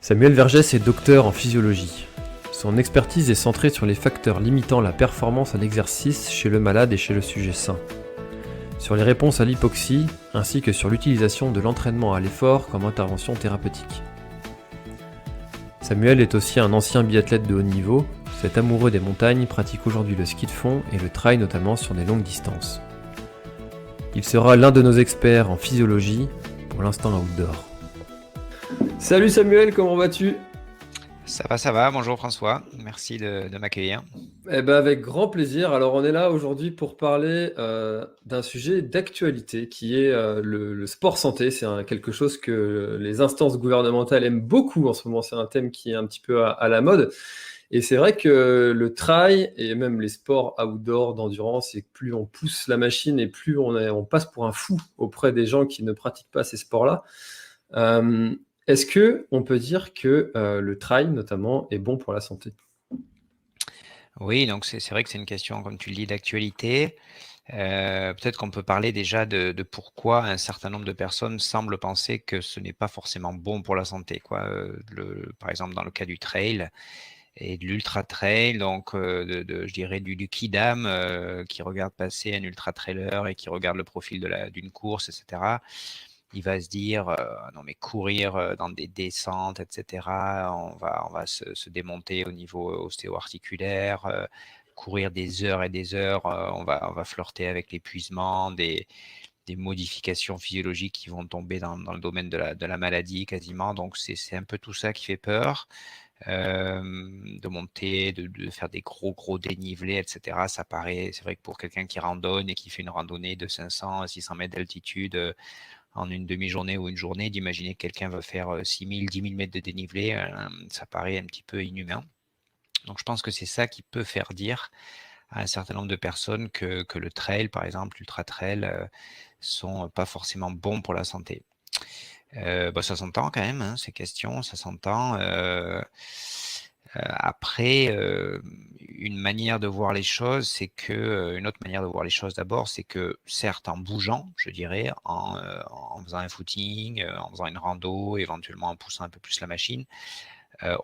Samuel Vergès est docteur en physiologie. Son expertise est centrée sur les facteurs limitant la performance à l'exercice chez le malade et chez le sujet sain, sur les réponses à l'hypoxie, ainsi que sur l'utilisation de l'entraînement à l'effort comme intervention thérapeutique. Samuel est aussi un ancien biathlète de haut niveau. Cet amoureux des montagnes pratique aujourd'hui le ski de fond et le trail notamment sur des longues distances. Il sera l'un de nos experts en physiologie, pour l'instant outdoor. Salut Samuel, comment vas-tu ? Ça va, bonjour François, merci de m'accueillir. Eh ben avec grand plaisir. Alors on est là aujourd'hui pour parler d'un sujet d'actualité qui est le sport santé. C'est quelque chose que les instances gouvernementales aiment beaucoup en ce moment. C'est un thème qui est un petit peu à la mode. Et c'est vrai que le trail et même les sports outdoor d'endurance, et plus on pousse la machine et plus on passe pour un fou auprès des gens qui ne pratiquent pas ces sports-là. Est-ce que on peut dire que le trail notamment est bon pour la santé ? Oui, donc c'est vrai que c'est une question, comme tu le dis, d'actualité. Peut-être qu'on peut parler déjà de pourquoi un certain nombre de personnes semblent penser que ce n'est pas forcément bon pour la santé, quoi. Par exemple, dans le cas du trail et de l'ultra trail, donc je dirais du kidam qui regarde passer un ultra trailer et qui regarde le profil d'une course, etc. Il va se dire non mais courir dans des descentes, etc. On va se démonter au niveau ostéo-articulaire, courir des heures et des heures, on va flirter avec l'épuisement, des modifications physiologiques qui vont tomber dans le domaine de la maladie quasiment. Donc c'est un peu tout ça qui fait peur. De monter, de faire des gros dénivelés, etc. Ça paraît, c'est vrai que pour quelqu'un qui randonne et qui fait une randonnée de 500 à 600 mètres d'altitude en une demi-journée ou une journée, d'imaginer que quelqu'un va faire 6 000, 10 000 mètres de dénivelé, ça paraît un petit peu inhumain. Donc je pense que c'est ça qui peut faire dire à un certain nombre de personnes que le trail, par exemple, l'ultra trail, sont pas forcément bons pour la santé. Ça s'entend quand même, hein, ces questions, ça s'entend. Après, une manière de voir les choses, c'est que une autre manière de voir les choses d'abord, c'est que certes en bougeant, je dirais, en faisant un footing, en faisant une rando, éventuellement en poussant un peu plus la machine,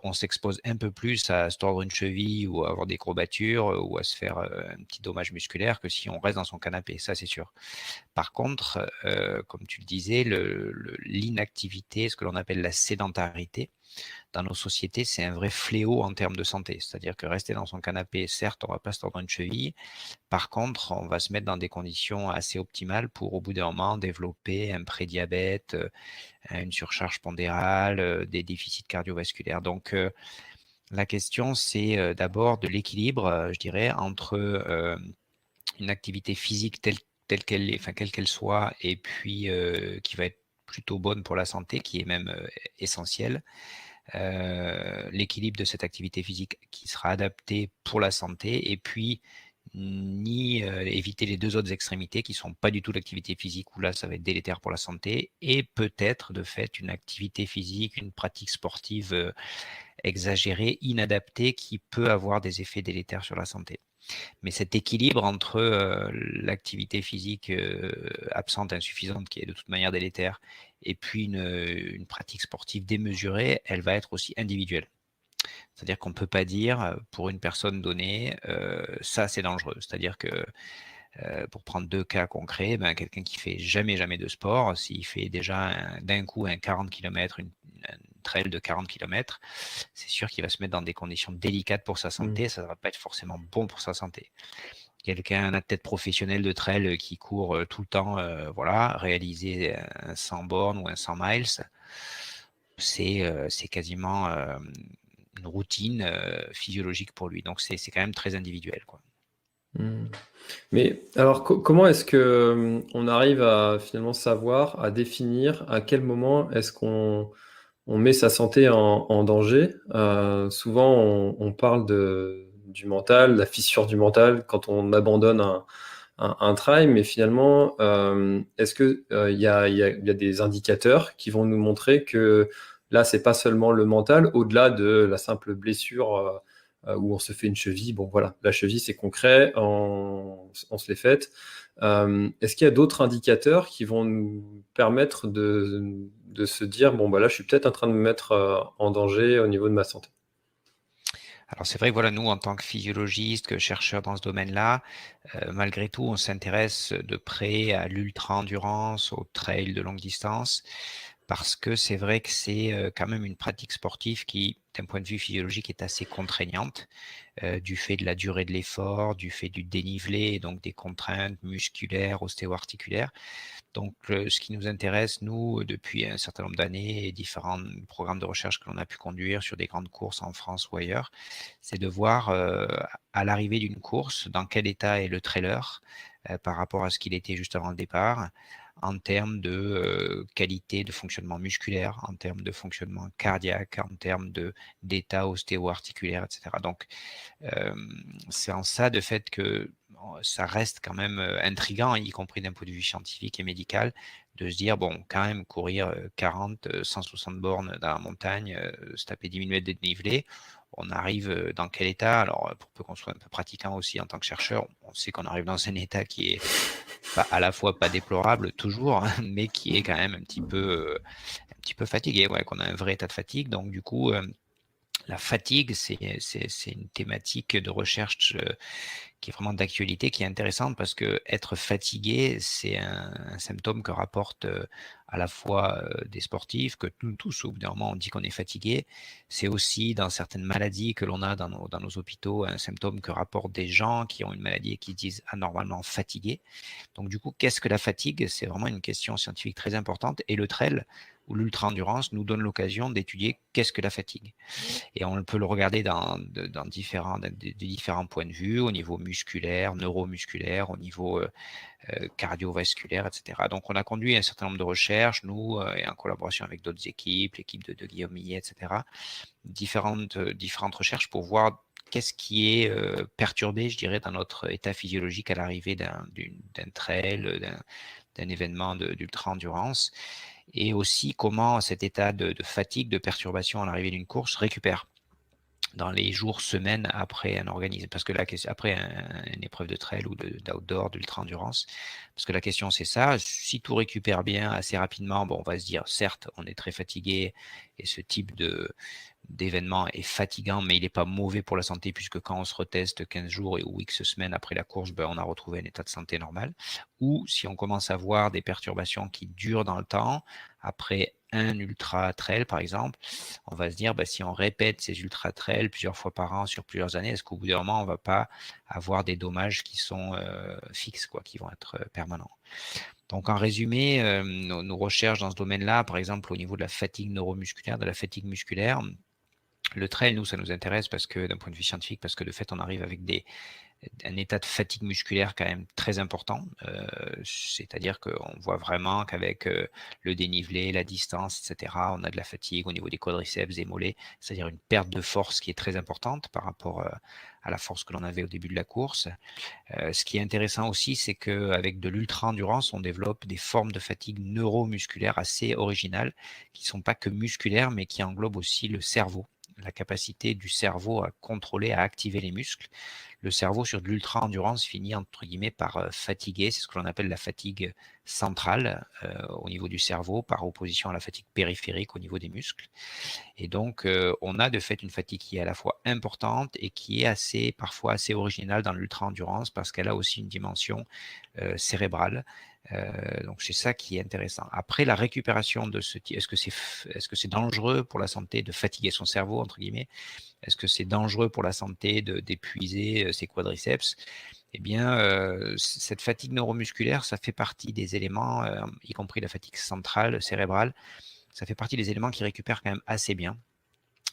on s'expose un peu plus à se tordre une cheville ou à avoir des courbatures ou à se faire un petit dommage musculaire que si on reste dans son canapé, ça c'est sûr. Par contre, comme tu le disais, l'inactivité, ce que l'on appelle la sédentarité, dans nos sociétés, c'est un vrai fléau en termes de santé. C'est-à-dire que rester dans son canapé, certes, on va pas se tordre une cheville. Par contre, on va se mettre dans des conditions assez optimales pour, au bout d'un moment, développer un prédiabète, une surcharge pondérale, des déficits cardiovasculaires. Donc, la question, c'est d'abord de l'équilibre, je dirais, entre une activité physique telle qu'elle est, enfin, quelle qu'elle soit, et puis qui va être plutôt bonne pour la santé, qui est même essentielle. L'équilibre de cette activité physique qui sera adaptée pour la santé, et puis ni éviter les deux autres extrémités qui sont pas du tout l'activité physique, où là ça va être délétère pour la santé, et peut-être de fait une activité physique, une pratique sportive exagérée, inadaptée, qui peut avoir des effets délétères sur la santé. Mais cet équilibre entre l'activité physique absente, insuffisante, qui est de toute manière délétère, et puis une pratique sportive démesurée, elle va être aussi individuelle. C'est-à-dire qu'on ne peut pas dire pour une personne donnée, ça c'est dangereux. C'est-à-dire que pour prendre deux cas concrets, quelqu'un qui fait jamais de sport, s'il fait déjà d'un coup un 40 km, une trail de 40 km, c'est sûr qu'il va se mettre dans des conditions délicates pour sa santé, ça ne va pas être forcément bon pour sa santé. Quelqu'un, un athlète professionnel de trail qui court tout le temps, réaliser un 100 bornes ou un 100 miles, c'est quasiment une routine physiologique pour lui. Donc c'est quand même très individuel, quoi. Mais alors, comment est-ce que on arrive à finalement savoir, à définir à quel moment est-ce qu'on met sa santé en danger? Souvent, on parle du mental, la fissure du mental quand on abandonne un trail, mais finalement, est-ce que il y a des indicateurs qui vont nous montrer que là, c'est pas seulement le mental, au-delà de la simple blessure où on se fait une cheville. Bon, voilà, la cheville, c'est concret, on se l'est faite. Est-ce qu'il y a d'autres indicateurs qui vont nous permettre de se dire, bon, bah là, je suis peut-être en train de me mettre en danger au niveau de ma santé? Alors c'est vrai que voilà, nous en tant que physiologistes, que chercheurs dans ce domaine-là, malgré tout, on s'intéresse de près à l'ultra-endurance, au trail de longue distance, parce que c'est vrai que c'est quand même une pratique sportive qui, d'un point de vue physiologique, est assez contraignante, du fait de la durée de l'effort, du fait du dénivelé, et donc des contraintes musculaires, ostéo-articulaires. Donc, ce qui nous intéresse, nous, depuis un certain nombre d'années et différents programmes de recherche que l'on a pu conduire sur des grandes courses en France ou ailleurs, c'est de voir à l'arrivée d'une course dans quel état est le trailer par rapport à ce qu'il était juste avant le départ, en termes de qualité de fonctionnement musculaire, en termes de fonctionnement cardiaque, en termes d'état ostéo-articulaire, etc. Donc, c'est en ça de fait que ça reste quand même intriguant, y compris d'un point de vue scientifique et médical, de se dire, bon, quand même, courir 40, 160 bornes dans la montagne, se taper 10 000 mètres de dénivelé, on arrive dans quel état? Alors, pour peu qu'on soit un peu pratiquant aussi en tant que chercheur, on sait qu'on arrive dans un état qui est à la fois pas déplorable toujours, hein, mais qui est quand même un petit peu fatigué, ouais, qu'on a un vrai état de fatigue. Donc, du coup, la fatigue, c'est une thématique de recherche qui est vraiment d'actualité, qui est intéressante parce que être fatigué, c'est un symptôme que rapportent à la fois des sportifs, que nous tous, au bout d'un moment, on dit qu'on est fatigué. C'est aussi dans certaines maladies que l'on a dans nos hôpitaux, un symptôme que rapportent des gens qui ont une maladie et qui se disent anormalement fatigués. Donc du coup, qu'est-ce que la fatigue? C'est vraiment une question scientifique très importante et le trail ou l'ultra-endurance nous donne l'occasion d'étudier qu'est-ce que la fatigue. Et on peut le regarder dans différents points de vue, au niveau musculaire, neuromusculaire, au niveau cardiovasculaire, etc. Donc, on a conduit un certain nombre de recherches, nous, et en collaboration avec d'autres équipes, l'équipe de Guillaume Millet, etc., différentes recherches pour voir qu'est-ce qui est perturbé, je dirais, dans notre état physiologique à l'arrivée d'un trail, d'un événement d'ultra-endurance, et aussi comment cet état de fatigue, de perturbation à l'arrivée d'une course récupère dans les jours, semaines après un organisme. Parce que après une épreuve de trail ou d'outdoor, d'ultra-endurance, parce que la question c'est ça, si tout récupère bien assez rapidement, bon, on va se dire, certes, on est très fatigué et ce type d'événement est fatigant, mais il n'est pas mauvais pour la santé puisque quand on se reteste 15 jours ou X semaines après la course, ben, on a retrouvé un état de santé normal. Ou si on commence à voir des perturbations qui durent dans le temps, après un ultra trail par exemple, on va se dire, bah, si on répète ces ultra trails plusieurs fois par an sur plusieurs années, est-ce qu'au bout d'un moment, on ne va pas avoir des dommages qui sont fixes, quoi, qui vont être permanents? Donc, en résumé, nos recherches dans ce domaine-là, par exemple, au niveau de la fatigue neuromusculaire, de la fatigue musculaire, le trail, nous, ça nous intéresse parce que, d'un point de vue scientifique, parce que de fait, on arrive avec un état de fatigue musculaire quand même très important. C'est-à-dire qu'on voit vraiment qu'avec le dénivelé, la distance, etc., on a de la fatigue au niveau des quadriceps et mollets, c'est-à-dire une perte de force qui est très importante par rapport à la force que l'on avait au début de la course. Ce qui est intéressant aussi, c'est qu'avec de l'ultra-endurance, on développe des formes de fatigue neuromusculaire assez originales, qui ne sont pas que musculaires, mais qui englobent aussi le cerveau, la capacité du cerveau à contrôler, à activer les muscles. Le cerveau sur de l'ultra-endurance finit entre guillemets par fatiguer, c'est ce que l'on appelle la fatigue centrale au niveau du cerveau par opposition à la fatigue périphérique au niveau des muscles. Et donc on a de fait une fatigue qui est à la fois importante et qui est parfois assez originale dans l'ultra-endurance parce qu'elle a aussi une dimension cérébrale. Donc c'est ça qui est intéressant. Après la récupération de ce type, est-ce que c'est dangereux pour la santé de fatiguer son cerveau entre guillemets? Est-ce que c'est dangereux pour la santé d'épuiser ses quadriceps? Eh bien, cette fatigue neuromusculaire, ça fait partie des éléments, y compris la fatigue centrale, cérébrale, ça fait partie des éléments qui récupèrent quand même assez bien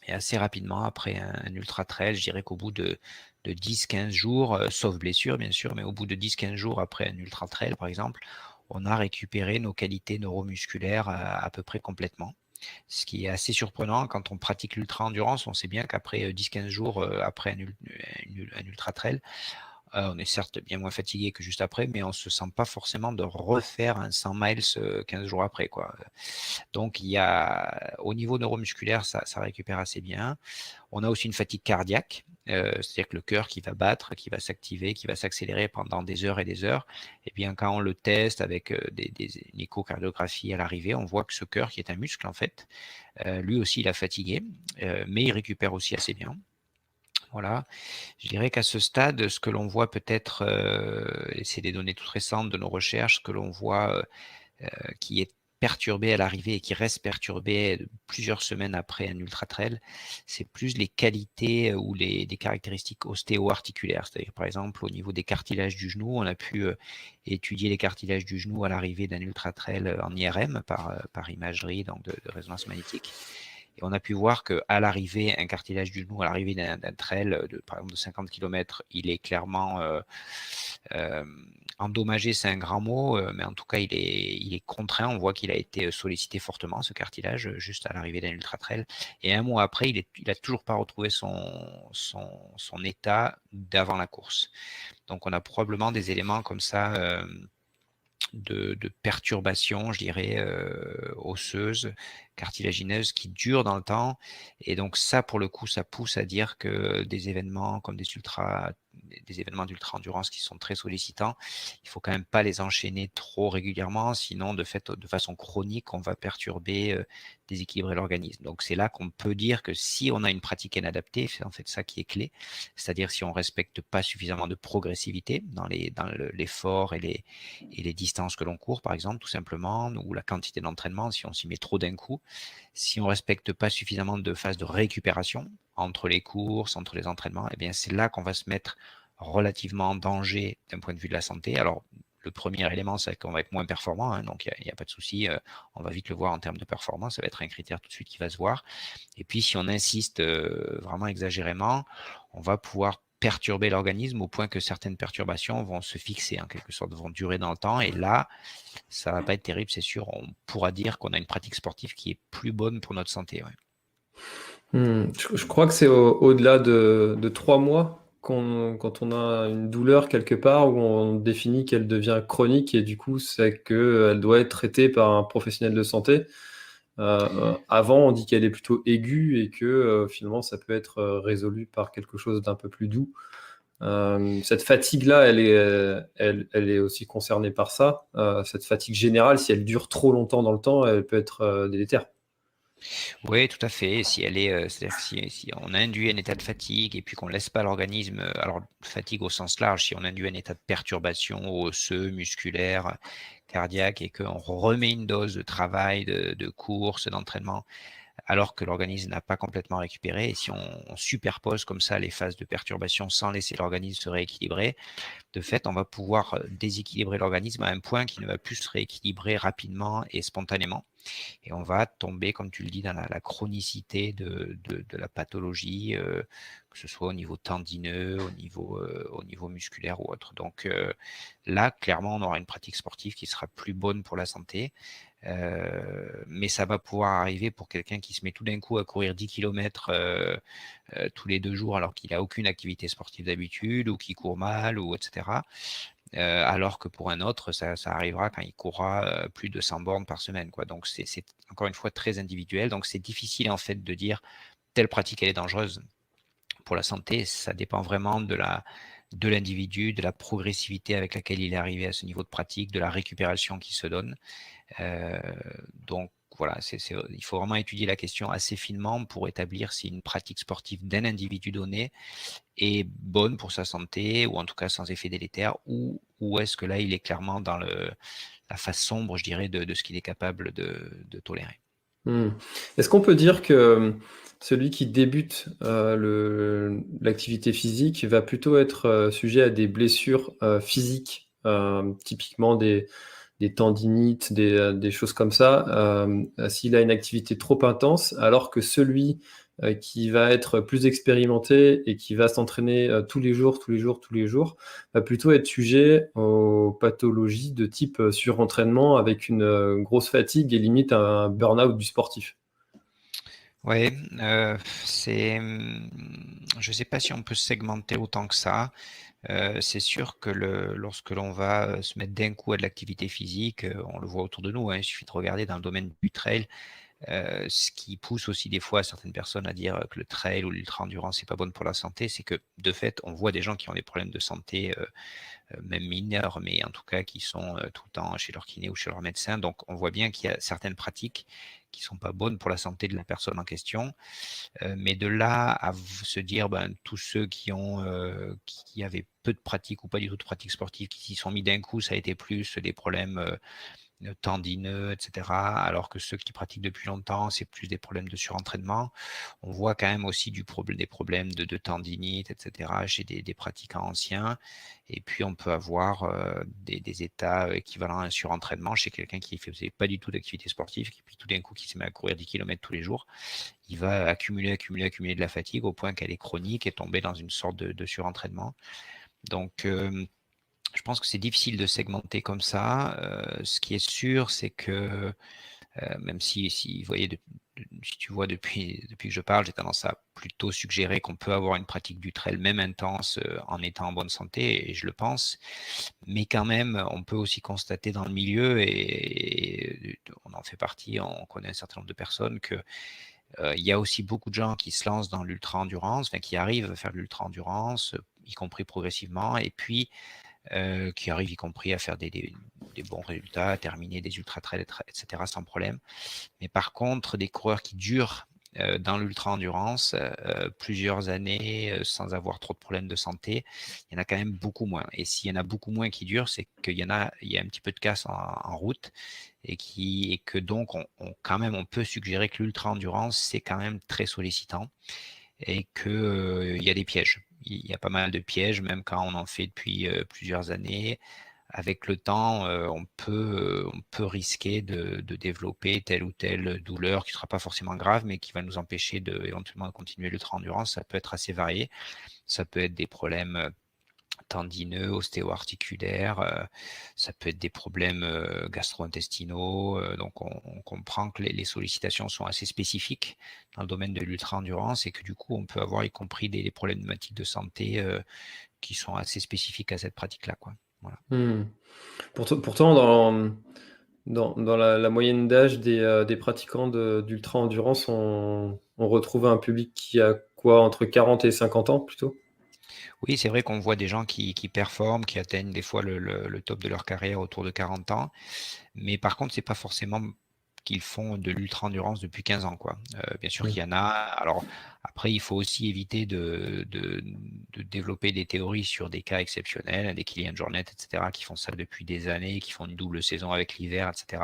et assez rapidement après un ultra trail. Je dirais qu'au bout de 10-15 jours, sauf blessure bien sûr, mais au bout de 10-15 jours après un ultra trail par exemple, on a récupéré nos qualités neuromusculaires à peu près complètement. Ce qui est assez surprenant quand on pratique l'ultra-endurance, on sait bien qu'après 10-15 jours, après un ultra trail, On est certes bien moins fatigué que juste après, mais on se sent pas forcément de refaire un 100 miles 15 jours après, quoi. Donc, au niveau neuromusculaire, ça récupère assez bien. On a aussi une fatigue cardiaque, c'est-à-dire que le cœur qui va battre, qui va s'activer, qui va s'accélérer pendant des heures et des heures. Et bien, quand on le teste avec une échocardiographie à l'arrivée, on voit que ce cœur, qui est un muscle en fait, lui aussi il a fatigué, mais il récupère aussi assez bien. Voilà. Je dirais qu'à ce stade, ce que l'on voit peut-être, et c'est des données toutes récentes de nos recherches, ce que l'on voit qui est perturbé à l'arrivée et qui reste perturbé plusieurs semaines après un ultra-trail, c'est plus les qualités ou des caractéristiques ostéo-articulaires. C'est-à-dire, par exemple, au niveau des cartilages du genou, on a pu étudier les cartilages du genou à l'arrivée d'un ultra-trail en IRM par imagerie, donc de résonance magnétique. Et on a pu voir qu'à l'arrivée, un cartilage du genou, à l'arrivée d'un trail, par exemple de 50 km, il est clairement endommagé, c'est un grand mot, mais en tout cas, il est contraint. On voit qu'il a été sollicité fortement, ce cartilage, juste à l'arrivée d'un ultra-trail. Et un mois après, il n'a toujours pas retrouvé son état d'avant la course. Donc, on a probablement des éléments comme ça de perturbations, je dirais, osseuses, cartilagineuses qui durent dans le temps. Et donc ça, pour le coup, ça pousse à dire que des événements comme des événements d'ultra-endurance qui sont très sollicitants, il faut quand même pas les enchaîner trop régulièrement, sinon de façon chronique, on va perturber, déséquilibrer l'organisme. Donc c'est là qu'on peut dire que si on a une pratique inadaptée, c'est en fait ça qui est clé, c'est-à-dire si on respecte pas suffisamment de progressivité dans l'effort et les distances que l'on court, par exemple, tout simplement, ou la quantité d'entraînement, si on s'y met trop d'un coup, si on ne respecte pas suffisamment de phases de récupération entre les courses, entre les entraînements, eh bien c'est là qu'on va se mettre relativement en danger d'un point de vue de la santé. Alors, le premier élément, c'est qu'on va être moins performant, hein, donc il n'y a pas de souci, on va vite le voir en termes de performance, ça va être un critère tout de suite qui va se voir. Et puis, si on insiste vraiment exagérément, on va pouvoir perturber l'organisme au point que certaines perturbations vont se fixer, en quelque sorte, vont durer dans le temps. Et là, ça va pas être terrible, c'est sûr. On pourra dire qu'on a une pratique sportive qui est plus bonne pour notre santé. Ouais. Je crois que c'est au-delà de 3 mois quand on a une douleur quelque part où on définit qu'elle devient chronique et du coup c'est qu'elle doit être traitée par un professionnel de santé. Avant, on dit qu'elle est plutôt aiguë et que finalement ça peut être résolu par quelque chose d'un peu plus doux. Cette fatigue-là, elle est aussi concernée par ça. Cette fatigue générale, si elle dure trop longtemps dans le temps, elle peut être délétère. Oui, tout à fait. Si elle est, c'est-à-dire que si on induit un état de fatigue et puis qu'on laisse pas l'organisme, alors fatigue au sens large, si on induit un état de perturbation osseux, musculaire, cardiaque et qu'on remet une dose de travail, de course, d'entraînement, alors que l'organisme n'a pas complètement récupéré, et si on superpose comme ça les phases de perturbation sans laisser l'organisme se rééquilibrer, de fait, on va pouvoir déséquilibrer l'organisme à un point qui ne va plus se rééquilibrer rapidement et spontanément. Et on va tomber, comme tu le dis, dans la chronicité de la pathologie, que ce soit au niveau tendineux, au niveau musculaire ou autre. Donc là, clairement, on aura une pratique sportive qui sera plus bonne pour la santé. Mais ça va pouvoir arriver pour quelqu'un qui se met tout d'un coup à courir 10 km tous les 2 jours alors qu'il n'a aucune activité sportive d'habitude ou qui court mal ou etc. Alors que pour un autre, ça arrivera quand il courra plus de 100 bornes par semaine, quoi. Donc c'est encore une fois très individuel. Donc c'est difficile en fait de dire telle pratique elle est dangereuse pour la santé. Ça dépend vraiment de l'individu, de la progressivité avec laquelle il est arrivé à ce niveau de pratique, de la récupération qui se donne. Euh, donc voilà, il faut vraiment étudier la question assez finement pour établir si une pratique sportive d'un individu donné est bonne pour sa santé, ou en tout cas sans effet délétère, ou est-ce que là, il est clairement dans la face sombre, je dirais, de ce qu'il est capable de tolérer. Hmm. Est-ce qu'on peut dire que celui qui débute l'activité physique va plutôt être sujet à des blessures physiques, typiquement des tendinites, des choses comme ça, s'il a une activité trop intense, alors que celui qui va être plus expérimenté et qui va s'entraîner tous les jours, tous les jours, tous les jours, va plutôt être sujet aux pathologies de type surentraînement avec une grosse fatigue et limite un burn-out du sportif. Ouais, je ne sais pas si on peut segmenter autant que ça. C'est sûr que lorsque l'on va se mettre d'un coup à de l'activité physique, on le voit autour de nous, hein, il suffit de regarder dans le domaine du trail, ce qui pousse aussi des fois certaines personnes à dire que le trail ou l'ultra-endurance n'est pas bonne pour la santé, c'est que de fait, on voit des gens qui ont des problèmes de santé même mineurs, mais en tout cas qui sont tout le temps chez leur kiné ou chez leur médecin. Donc on voit bien qu'il y a certaines pratiques qui ne sont pas bonnes pour la santé de la personne en question. Mais de là à se dire, ben, tous ceux qui avaient peu de pratiques ou pas du tout de pratiques sportives, qui s'y sont mis d'un coup, ça a été plus des problèmes tendineux, etc. Alors que ceux qui pratiquent depuis longtemps, c'est plus des problèmes de surentraînement. On voit quand même aussi des problèmes de tendinite, etc. chez des pratiquants anciens. Et puis, on peut avoir des états équivalents à un surentraînement chez quelqu'un qui ne faisait pas du tout d'activité sportive, et puis tout d'un coup qui se met à courir 10 km tous les jours. Il va accumuler de la fatigue au point qu'elle est chronique et tomber dans une sorte de surentraînement. Donc, je pense que c'est difficile de segmenter comme ça. Ce qui est sûr, c'est que même si tu vois depuis que je parle, j'ai tendance à plutôt suggérer qu'on peut avoir une pratique du trail même intense en étant en bonne santé, et je le pense. Mais quand même, on peut aussi constater dans le milieu, et on en fait partie, on connaît un certain nombre de personnes, que il y a aussi beaucoup de gens qui se lancent dans l'ultra-endurance, enfin, qui arrivent à faire de l'ultra-endurance, y compris progressivement, et puis qui arrivent y compris à faire des bons résultats, à terminer des ultra-trails, etc. sans problème. Mais par contre, des coureurs qui durent dans l'ultra-endurance plusieurs années sans avoir trop de problèmes de santé, il y en a quand même beaucoup moins. Et s'il y en a beaucoup moins qui durent, c'est il y a un petit peu de casse en route, et que donc quand même on peut suggérer que l'ultra-endurance, c'est quand même très sollicitant, et que il y a des pièges. Il y a pas mal de pièges, même quand on en fait depuis plusieurs années. Avec le temps, on peut risquer de développer telle ou telle douleur qui ne sera pas forcément grave, mais qui va nous empêcher éventuellement de continuer l'ultra-endurance. Ça peut être assez varié. Ça peut être des problèmes tendineux, ostéo-articulaires, ça peut être des problèmes gastro-intestinaux. Donc, on comprend que les sollicitations sont assez spécifiques dans le domaine de l'ultra-endurance, et que du coup, on peut avoir y compris des problématiques de santé qui sont assez spécifiques à cette pratique-là, quoi. Voilà. Hmm. Pourtant, dans la moyenne d'âge des pratiquants d'ultra-endurance, on retrouve un public qui a quoi, entre 40 et 50 ans plutôt? Oui, c'est vrai qu'on voit des gens qui performent, qui atteignent des fois le top de leur carrière autour de 40 ans. Mais par contre, c'est pas forcément qu'ils font de l'ultra-endurance depuis 15 ans, quoi. Bien sûr Hmm. qu'il y en a. Alors après, il faut aussi éviter de développer des théories sur des cas exceptionnels, des Kylian Jornet, etc., qui font ça depuis des années, qui font une double saison avec l'hiver, etc.,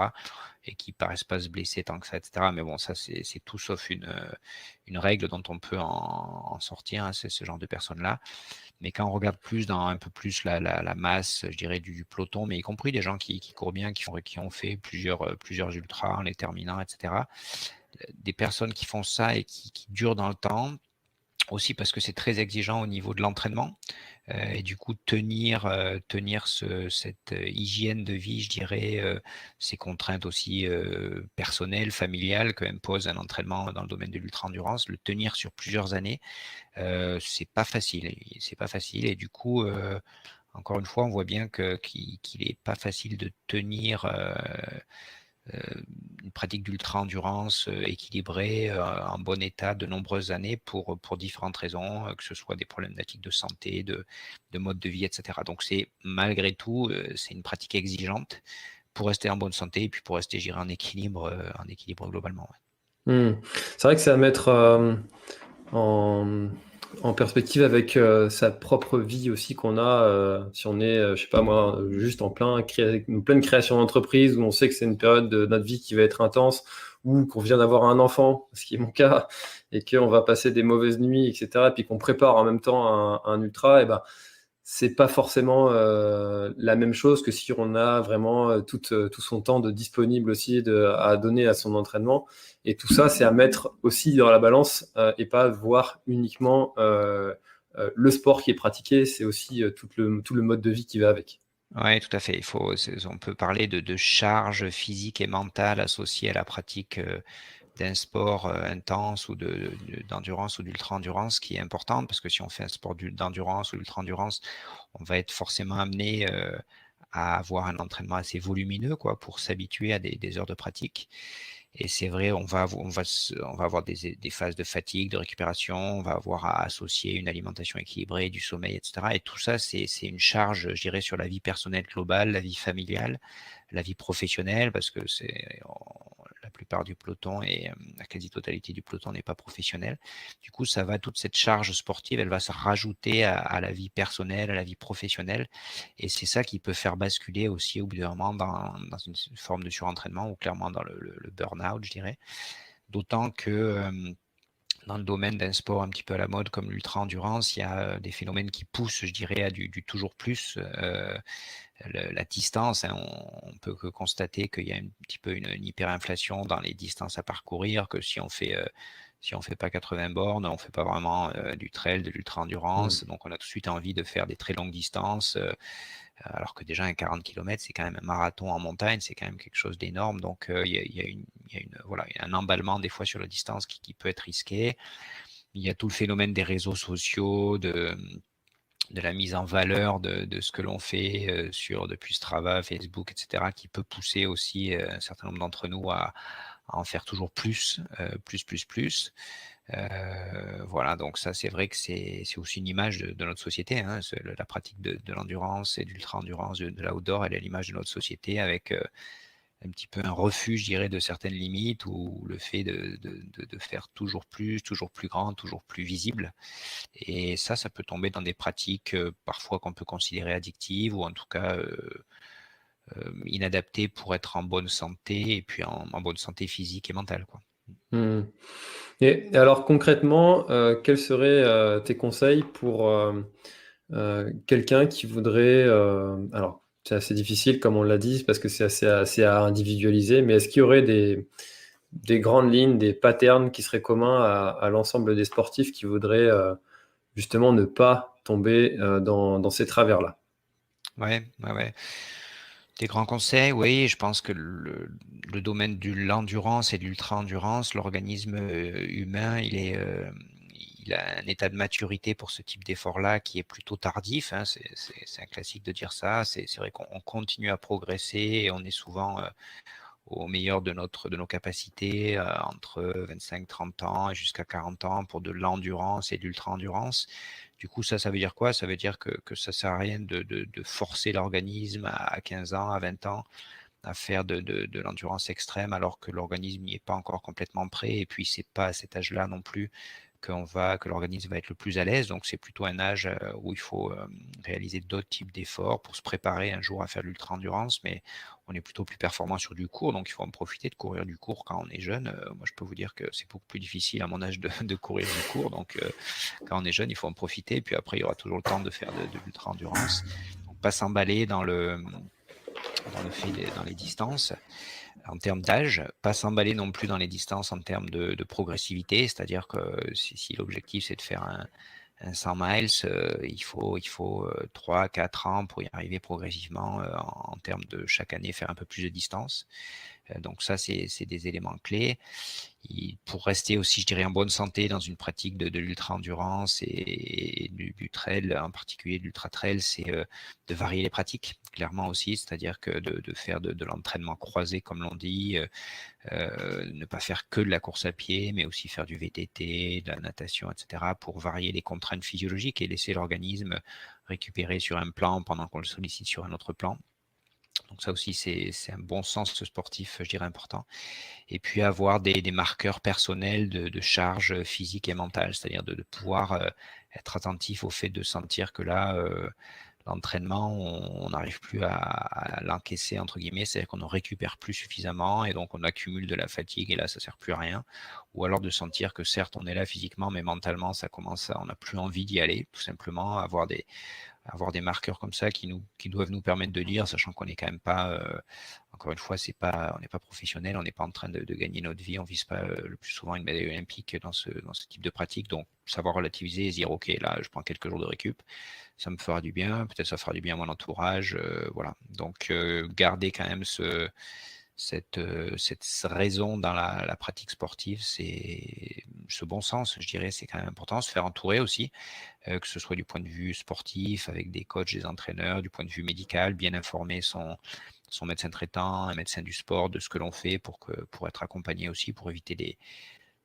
et qui paraissent pas se blesser tant que ça, etc. Mais bon, ça, c'est tout sauf une règle dont on peut en sortir, hein, c'est ce genre de personnes-là. Mais quand on regarde plus dans un peu plus la masse, je dirais, du peloton, mais y compris des gens qui courent bien, qui ont fait plusieurs ultras en les terminant, etc. Des personnes qui font ça et qui durent dans le temps, aussi parce que c'est très exigeant au niveau de l'entraînement. Et du coup, tenir cette hygiène de vie, je dirais, ces contraintes aussi personnelles, familiales que impose un entraînement dans le domaine de l'ultra-endurance, le tenir sur plusieurs années, c'est pas facile. C'est pas facile, et du coup, encore une fois, on voit bien qu'il est pas facile de tenir une pratique d'ultra-endurance équilibrée, en bon état de nombreuses années pour différentes raisons, que ce soit des problématiques de santé, de mode de vie, etc. Donc c'est malgré tout, c'est une pratique exigeante pour rester en bonne santé, et puis pour rester, je dirais, en équilibre globalement. Ouais. Hmm. C'est vrai que c'est à mettre en, en perspective avec sa propre vie aussi qu'on a. Si on est, je sais pas moi, juste en pleine création d'entreprise, où on sait que c'est une période de notre vie qui va être intense, ou qu'on vient d'avoir un enfant, ce qui est mon cas, et qu'on va passer des mauvaises nuits, etc., et puis qu'on prépare en même temps un ultra, et ben, c'est pas forcément la même chose que si on a vraiment tout son temps de disponible aussi à donner à son entraînement. Et tout ça, c'est à mettre aussi dans la balance et pas voir uniquement le sport qui est pratiqué, c'est aussi tout le mode de vie qui va avec. Oui, tout à fait. On peut parler de charge physique et mentale associée à la pratique d'un sport intense ou d'endurance ou d'ultra-endurance qui est importante, parce que si on fait un sport d'endurance ou d'ultra-endurance, on va être forcément amené à avoir un entraînement assez volumineux quoi, pour s'habituer à des heures de pratique. Et c'est vrai, on va avoir des phases de fatigue, de récupération, on va avoir à associer une alimentation équilibrée, du sommeil, etc. Et tout ça, c'est une charge, je dirais, sur la vie personnelle globale, la vie familiale, la vie professionnelle, parce que la plupart du peloton et la quasi-totalité du peloton n'est pas professionnel. Du coup, toute cette charge sportive, elle va se rajouter à la vie personnelle, à la vie professionnelle. Et c'est ça qui peut faire basculer aussi au bout d'un moment dans une forme de surentraînement ou clairement dans le burn-out, je dirais. D'autant que dans le domaine d'un sport un petit peu à la mode comme l'ultra-endurance, il y a des phénomènes qui poussent, je dirais, à du toujours plus. La distance, hein, on peut que constater qu'il y a un petit peu une hyperinflation dans les distances à parcourir, que si on fait pas 80 bornes, on fait pas vraiment du trail, de l'ultra-endurance. Donc on a tout de suite envie de faire des très longues distances, alors que déjà un 40 km, c'est quand même un marathon en montagne, c'est quand même quelque chose d'énorme. Donc voilà, il y a un emballement des fois sur la distance qui peut être risqué. Il y a tout le phénomène des réseaux sociaux, de la mise en valeur de ce que l'on fait depuis Strava, Facebook, etc., qui peut pousser aussi un certain nombre d'entre nous à en faire toujours plus, plus. Voilà, donc ça, c'est vrai que c'est aussi une image de notre société, hein, la pratique de l'endurance et de l'ultra-endurance, de l'outdoor, elle est l'image de notre société avec un petit peu un refus, je dirais, de certaines limites ou le fait de faire toujours plus grand, toujours plus visible. Et ça peut tomber dans des pratiques parfois qu'on peut considérer addictives ou en tout cas inadaptées pour être en bonne santé et puis en bonne santé physique et mentale, quoi. Mmh. Et alors concrètement, quels seraient tes conseils pour quelqu'un qui voudrait, alors c'est assez difficile comme on l'a dit, parce que c'est assez à individualiser, mais est-ce qu'il y aurait des grandes lignes, des patterns qui seraient communs à l'ensemble des sportifs qui voudraient justement ne pas tomber dans ces travers-là? Ouais, ouais, ouais. Des grands conseils, oui, je pense que le domaine de l'endurance et de l'ultra-endurance, l'organisme humain, il a un état de maturité pour ce type d'effort-là qui est plutôt tardif, hein, c'est un classique de dire ça. C'est vrai qu'on continue à progresser et on est souvent au meilleur de nos capacités entre 25-30 ans et jusqu'à 40 ans pour de l'endurance et de l'ultra-endurance. Du coup, ça veut dire quoi? Ça veut dire que ça sert à rien de forcer l'organisme à 15 ans, à 20 ans à faire de l'endurance extrême alors que l'organisme n'y est pas encore complètement prêt et puis c'est pas à cet âge-là non plus que l'organisme va être le plus à l'aise. Donc c'est plutôt un âge où il faut réaliser d'autres types d'efforts pour se préparer un jour à faire l'ultra-endurance, mais on est plutôt plus performant sur du court, donc il faut en profiter de courir du court quand on est jeune. Moi, je peux vous dire que c'est beaucoup plus difficile à mon âge de courir du court, donc quand on est jeune, il faut en profiter, puis après, il y aura toujours le temps de faire de l'ultra-endurance. Donc pas s'emballer dans les distances en termes d'âge, pas s'emballer non plus dans les distances en termes de progressivité, c'est-à-dire que si l'objectif c'est de faire un 100 miles, il faut 3-4 ans pour y arriver progressivement en termes de chaque année faire un peu plus de distance. Donc ça, c'est des éléments clés. Pour rester aussi, je dirais, en bonne santé dans une pratique de l'ultra-endurance et du trail, en particulier de l'ultra-trail, c'est de varier les pratiques, clairement aussi, c'est-à-dire que de faire de l'entraînement croisé, comme l'on dit, ne pas faire que de la course à pied, mais aussi faire du VTT, de la natation, etc., pour varier les contraintes physiologiques et laisser l'organisme récupérer sur un plan pendant qu'on le sollicite sur un autre plan. Donc ça aussi, c'est un bon sens sportif, je dirais, important. Et puis avoir des marqueurs personnels de charge physique et mentale, c'est-à-dire de pouvoir être attentif au fait de sentir que là, l'entraînement, on n'arrive plus à l'encaisser, entre guillemets, c'est-à-dire qu'on ne récupère plus suffisamment et donc on accumule de la fatigue et là, ça ne sert plus à rien. Ou alors de sentir que certes, on est là physiquement, mais mentalement, on n'a plus envie d'y aller, tout simplement, avoir des marqueurs comme ça qui doivent nous permettre de lire, sachant qu'on n'est quand même pas, encore une fois, on n'est pas professionnel, on n'est pas en train de gagner notre vie, on vise pas le plus souvent une médaille olympique dans ce type de pratique. Donc, savoir relativiser et se dire, OK, là, je prends quelques jours de récup, ça me fera du bien, peut-être ça fera du bien à mon entourage, voilà. Donc, garder quand même cette raison dans la pratique sportive, c'est ce bon sens, je dirais, c'est quand même important. Se faire entourer aussi, que ce soit du point de vue sportif, avec des coachs, des entraîneurs, du point de vue médical, bien informer son médecin traitant, un médecin du sport, de ce que l'on fait pour être accompagné aussi, pour éviter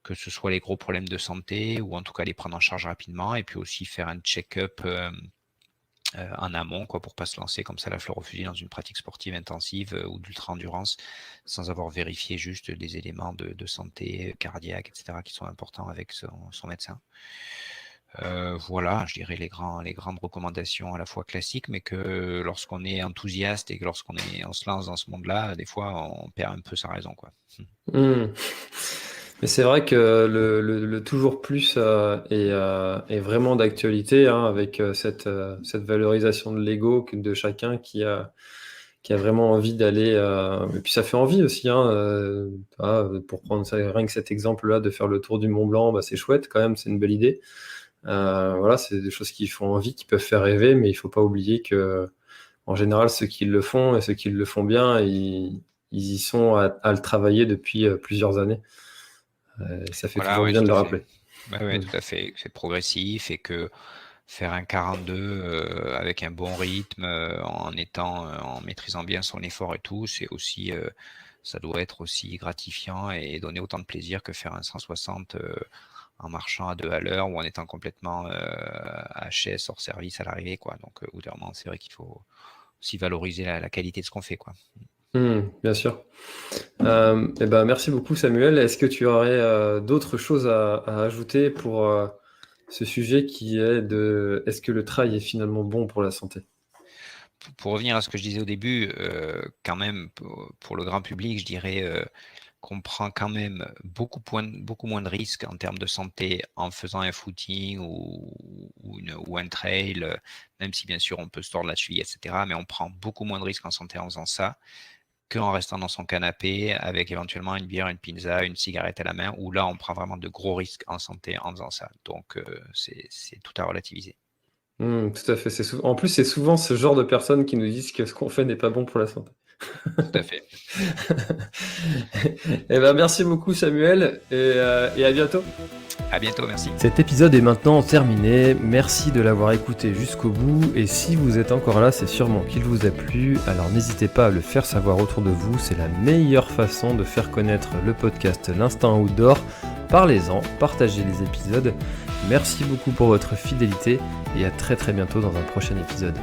que ce soit les gros problèmes de santé ou en tout cas les prendre en charge rapidement, et puis aussi faire un check-up en amont, quoi, pour pas se lancer comme ça la fleur au fusil dans une pratique sportive intensive ou d'ultra-endurance sans avoir vérifié juste des éléments de santé cardiaque, etc., qui sont importants avec son médecin. Voilà, je dirais les grandes recommandations à la fois classiques, mais que lorsqu'on est enthousiaste et que on se lance dans ce monde-là, des fois on perd un peu sa raison, quoi. Mmh. Mais c'est vrai que le toujours plus est vraiment d'actualité, hein, avec cette valorisation de l'ego de chacun qui a vraiment envie d'aller. Et puis ça fait envie aussi, hein, pour prendre ça, rien que cet exemple-là, de faire le tour du Mont Blanc, bah, c'est chouette quand même, c'est une belle idée. Voilà, c'est des choses qui font envie, qui peuvent faire rêver, mais il faut pas oublier que, en général, ceux qui le font et ceux qui le font bien, ils y sont à le travailler depuis plusieurs années. Ça fait Voilà, toujours oui, bien de tout le à rappeler. fait. Ouais, tout à fait. C'est progressif et que faire un 42 avec un bon rythme, en maîtrisant bien son effort et tout, c'est aussi, ça doit être aussi gratifiant et donner autant de plaisir que faire un 160 en marchant à 2 à l'heure ou en étant complètement HS hors service à l'arrivée, quoi. Donc, au bout d'un moment, c'est vrai qu'il faut aussi valoriser la qualité de ce qu'on fait, quoi. Bien sûr. Et ben, merci beaucoup, Samuel. Est-ce que tu aurais d'autres choses à ajouter pour ce sujet qui est de est-ce que le trail est finalement bon pour la santé? Pour revenir à ce que je disais au début, quand même, pour le grand public, je dirais qu'on prend quand même beaucoup moins de risques en termes de santé en faisant un footing ou un trail, même si bien sûr on peut se tordre la cheville, etc. Mais on prend beaucoup moins de risques en santé en faisant ça qu'en restant dans son canapé avec éventuellement une bière, une pizza, une cigarette à la main, où là on prend vraiment de gros risques en santé en faisant ça. Donc c'est tout à relativiser. Tout à fait. En plus, c'est souvent ce genre de personnes qui nous disent que ce qu'on fait n'est pas bon pour la santé. Tout à fait. Eh ben, merci beaucoup, Samuel, et à bientôt. À bientôt, merci. Cet épisode est maintenant terminé. Merci de l'avoir écouté jusqu'au bout. Et si vous êtes encore là, c'est sûrement qu'il vous a plu. Alors n'hésitez pas à le faire savoir autour de vous. C'est la meilleure façon de faire connaître le podcast L'Instinct Outdoor. Parlez-en, partagez les épisodes. Merci beaucoup pour votre fidélité et à très bientôt dans un prochain épisode.